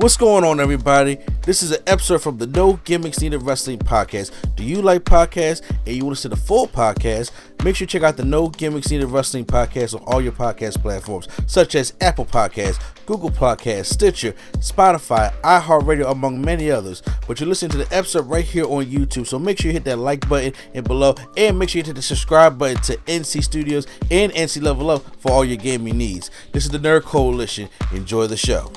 What's going on, everybody? This is an episode from the No Gimmicks Needed Wrestling podcast. Do you like podcasts and you want to see the full podcast? Make sure you check out the No Gimmicks Needed Wrestling podcast on all your podcast platforms, such as Apple Podcasts, Google Podcasts, Stitcher, Spotify, iHeartRadio, among many others. But you're listening to the episode right here on YouTube, so make sure you hit that like button and below, and make sure you hit the subscribe button to NC Studios and NC Level Up for all your gaming needs. This is the Nerd Coalition. Enjoy the show.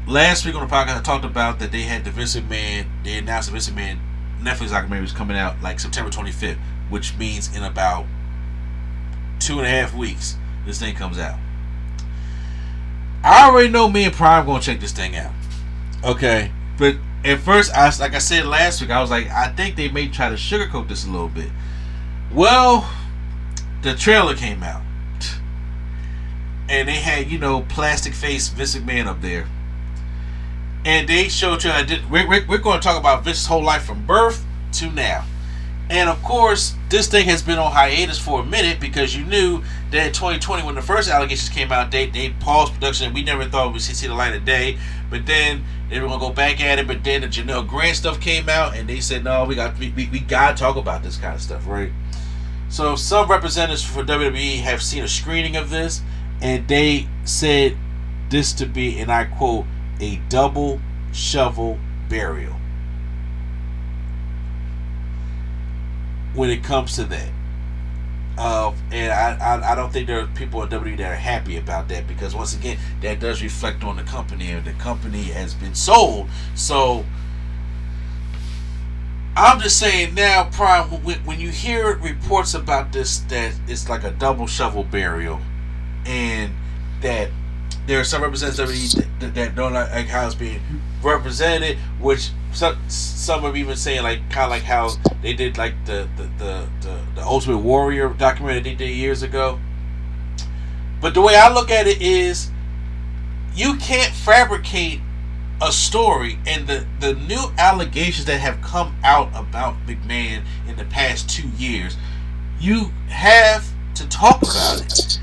Last week on the podcast, I talked about that they had the Vince McMahon, they announced the Vince McMahon Netflix documentary was coming out like September 25th, which means in about 2.5 weeks, this thing comes out. I already know me and Prime going to check this thing out. Okay. But at first, like I said last week, I was like, I think they may try to sugarcoat this a little bit. Well, the trailer came out. And they had, plastic face Vince McMahon up there. And they showed you, we're going to talk about Vince's whole life from birth to now. And of course, this thing has been on hiatus for a minute because you knew that in 2020, when the first allegations came out, they paused production and we never thought we'd see the light of day. But then they were going to go back at it. But then the Janelle Grant stuff came out and they said, no, we got to talk about this kind of stuff, right? So some representatives for WWE have seen a screening of this and they said this to be, and I quote, a double shovel burial when it comes to that. And I don't think there are people in WWE that are happy about that, because once again, that does reflect on the company, and the company has been sold. So I'm just saying now, Prime, when you hear reports about this, that it's like a double shovel burial, and that there are some representatives that don't like how it's being represented, which some are even saying kind of like how they did like the Ultimate Warrior documentary they did years ago. But the way I look at it is, you can't fabricate a story, and the new allegations that have come out about McMahon in the past 2 years, you have to talk about it.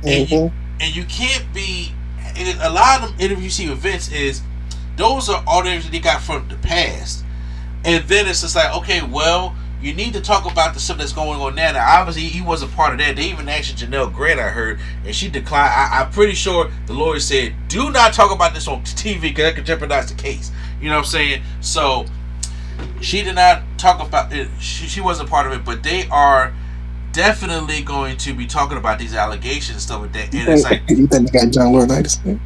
And you can't be. A lot of them interviews you see with Vince is, those are all the interviews that he got from the past. And then it's just like, okay, well, you need to talk about the stuff that's going on now. Now, obviously, he wasn't part of that. They even asked Janelle Grant, I heard, and she declined. I'm pretty sure the lawyer said, do not talk about this on TV because that could jeopardize the case. You know what I'm saying? So, she did not talk about it. She wasn't part of it, but they are definitely going to be talking about these allegations and stuff like that. And it's like, you think they got John Laurinaitis?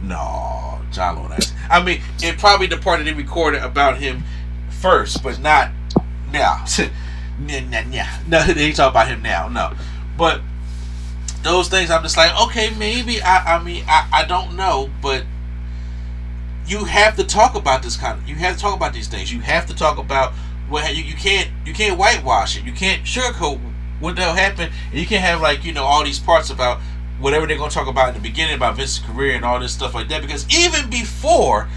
No, John Laurinaitis. I mean, it probably the part that they recorded about him first, but not now. No, they talk about him now. No, but those things, I'm just like, okay, maybe. I don't know, but you have to talk about this kind of. You have to talk about these things. You have to talk about what you can't whitewash it. You can't sugarcoat what the hell happened, and you can't have all these parts about whatever they're going to talk about in the beginning about Vince's career and all this stuff like that, because even before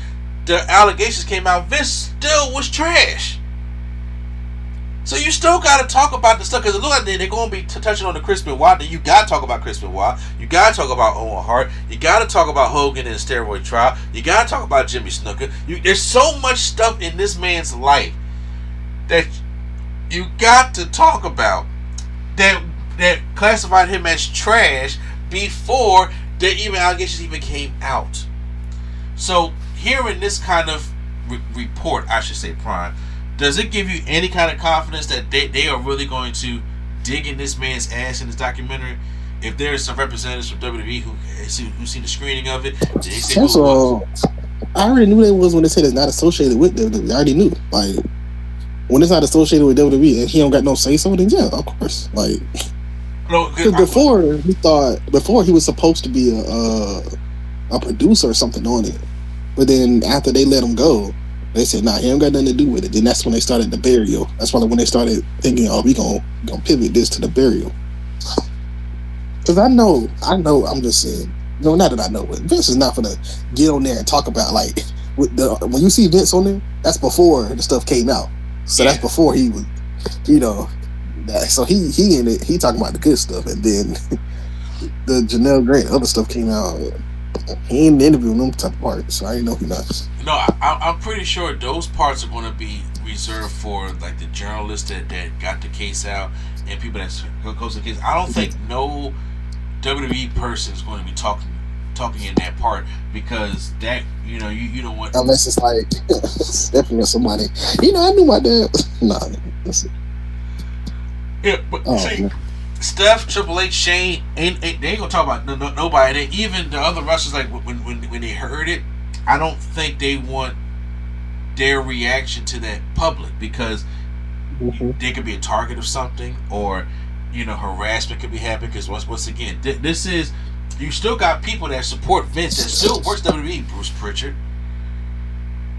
the allegations came out, Vince still was trash. So you still got to talk about the stuff, because it looks like they're going to be touching on the Chris Benoit. Then you got to talk about Chris Benoit. You got to talk about Owen Hart. You got to talk about Hogan and the steroid trial. You got to talk about Jimmy Snuka. There's so much stuff in this man's life that you got to talk about that classified him as trash before the allegations even came out. So hearing this kind of report, I should say, Prime, does it give you any kind of confidence that they are really going to dig in this man's ass in this documentary? If there is some representatives from WWE who seen the screening of it, they say first of all, I already knew that was when they said it's not associated with WWE. I already knew. When it's not associated with WWE and he don't got no say so, then yeah, of course. Because before he was supposed to be a producer or something on it, but then after they let him go, they said, nah, he ain't got nothing to do with it. Then that's when they started the burial. That's when they started thinking, oh, we gonna pivot this to the burial. Because I know, I'm just saying, not that I know, but Vince is not gonna get on there and talk about when you see Vince on there, that's before the stuff came out. So that's before he was, so he in it, he talking about the good stuff, and then the Janelle Grant other stuff came out. He ain't interviewing them type of parts, so I didn't know he not. No, I'm pretty sure those parts are going to be reserved for like the journalists that got the case out and people that goes to the case. I don't think no WWE person is going to be talking in that part because that you don't want unless it's like Stephanie or somebody. I knew my dad. Nah, that's it. Yeah, but see, Steph, Triple H, Shane, they ain't gonna talk about nobody. And even the other wrestlers, like when they heard it, I don't think they want their reaction to that public because they could be a target of something, or harassment could be happening. Because once again, this is you still got people that support Vince that still works WWE. Bruce Pritchard,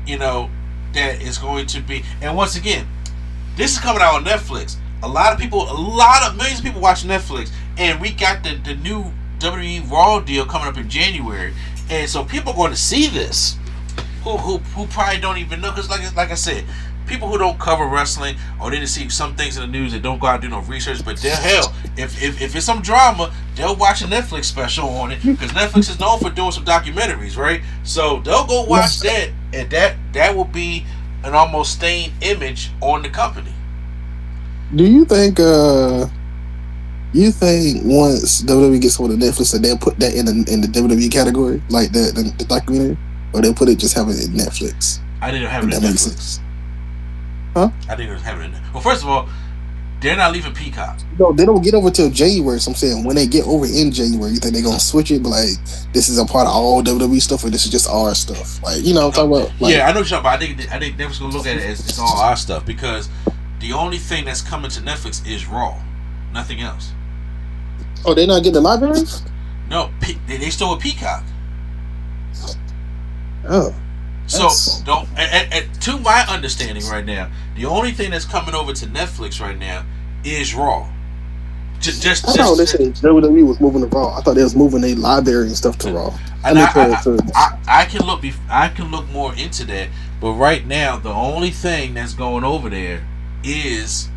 that is going to be, and once again, this is coming out on Netflix. A lot of millions of people watch Netflix, and we got the new WWE Raw deal coming up in January, and so people are going to see this who probably don't even know, because like I said, people who don't cover wrestling or they just see some things in the news, they don't go out and do no research, but if it's some drama, they'll watch a Netflix special on it, because Netflix is known for doing some documentaries, right? So they'll go watch that, and that will be an almost stained image on the company. Do you think once WWE gets hold of Netflix, that they'll put that in the WWE category, like the documentary, or they'll put it just have it in Netflix? I didn't have it in Netflix. Huh? I didn't have it in Netflix. Well, first of all, they're not leaving Peacock. No, they don't get over till January. So I'm saying when they get over in January, you think they're gonna switch it? But like, this is a part of all WWE stuff, or this is just our stuff? Like, I'm talking about. Like, yeah, I know what you're talking about. I think Netflix gonna look at it as it's all our stuff, because the only thing that's coming to Netflix is Raw, nothing else. Oh, they're not getting the libraries? No, they still with Peacock. Oh. So, to my understanding right now, the only thing that's coming over to Netflix right now is Raw. I thought they said WWE was moving to Raw. I thought they was moving their library and stuff to Raw. And I can look more into that, but right now the only thing that's going over there is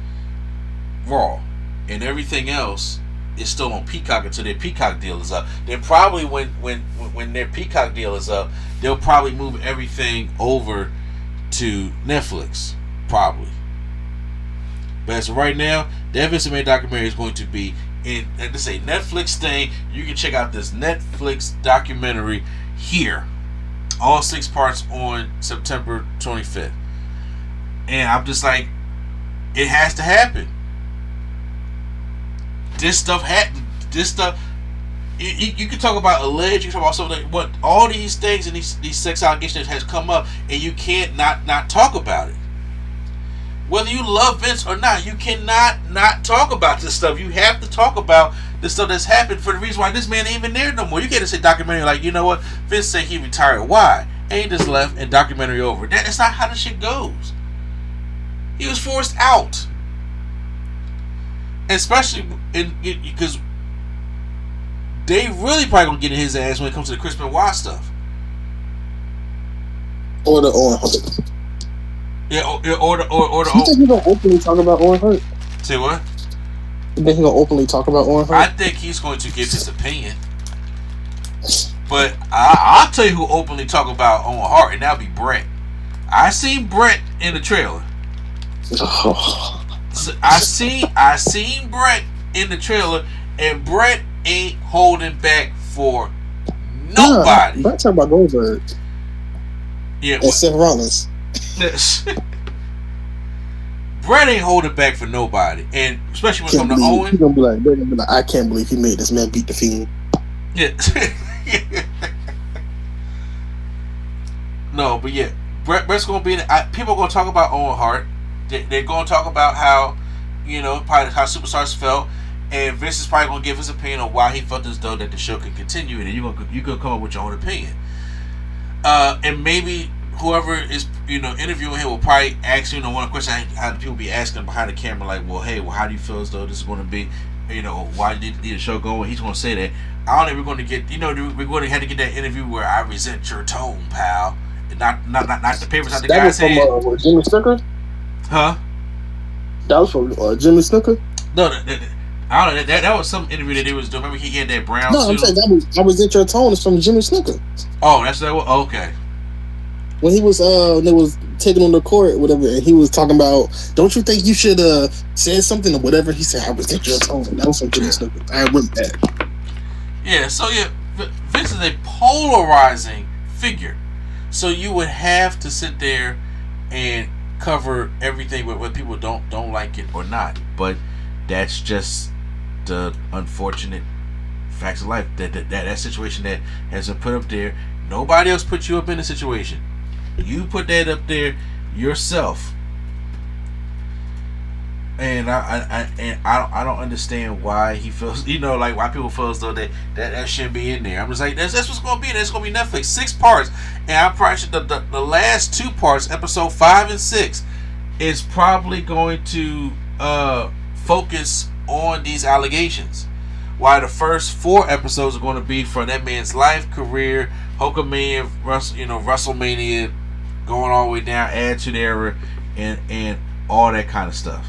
Raw, and everything else is still on Peacock until their Peacock deal is up. Then probably when their Peacock deal is up, they'll probably move everything over to Netflix, probably. But as of right now, that Vince McMahon documentary is going to be in, like they say, Netflix thing. You can check out this Netflix documentary here, all 6 parts on September 25th. And I'm just like, it has to happen. This stuff happened. You can talk about alleged, you can talk about something, what all these things and these sex allegations has come up, and you can't not talk about it. Whether you love Vince or not, you cannot not talk about this stuff. You have to talk about the stuff that's happened, for the reason why this man ain't even there no more. You can't say documentary like, you know what, Vince said he retired. Why? And he just left and documentary over. That's not how the shit goes. He was forced out. Especially because they really probably gonna get in his ass when it comes to the Chris Benoit stuff. Or the Owen Hart. Yeah, or the. You think he's gonna openly talk about Owen Hart? Say what? You think he's gonna openly talk about Owen Hart? I think he's going to give his opinion. But I'll tell you who openly talk about Owen Hart, and that'll be Brett. I seen Brett in the trailer. Oh. So I seen Brett in the trailer, and Brett ain't holding back for nobody. Brett talking about Goldberg. Yeah, and Seth Rollins. Brett ain't holding back for nobody, and especially when it comes to Owen. He's gonna be like, I can't believe he made this man beat the Fiend. Yeah. No, but yeah, Brett's gonna be. People are gonna talk about Owen Hart. They're going to talk about how, probably how superstars felt, and Vince is probably going to give his opinion on why he felt as though that the show could continue, and you can come up with your own opinion. And maybe whoever is interviewing him will probably ask one question how people be asking behind the camera, like, well, hey, how do you feel as though this is going to be, why did the show go? He's going to say that. I don't think we're going to get, we're going to have to get that interview where I resent your tone, pal, and not the papers out the guy saying. That was from Jimmy Snooker. Huh? That was from Jimmy Snooker? No, I don't know. That was some interview that they was doing. Remember he had that brown No, suit? I'm saying that was Enter Tone. It's from Jimmy Snuka. Oh, that's that. Okay. When he was they was taking on the court, or whatever, and he was talking about, don't you think you should say something or whatever? He said, I was Enter Tone. That was from Jimmy Snuka. I remember that. Yeah. So yeah, Vince is a polarizing figure. So you would have to sit there and cover everything, whether people don't like it or not. But that's just the unfortunate facts of life. That situation that has been put up there. Nobody else put you up in a situation. You put that up there yourself. And I don't understand why he feels, like why people feel as though that shouldn't be in there. I'm just like, that's what's going to be. That's going to be Netflix. 6 parts. And I'm probably sure the last 2 parts, episode 5 and 6, is probably going to focus on these allegations. While the first 4 episodes are going to be from that man's life, career, Hulkamania, WrestleMania, going all the way down, Attitude Era, and all that kind of stuff.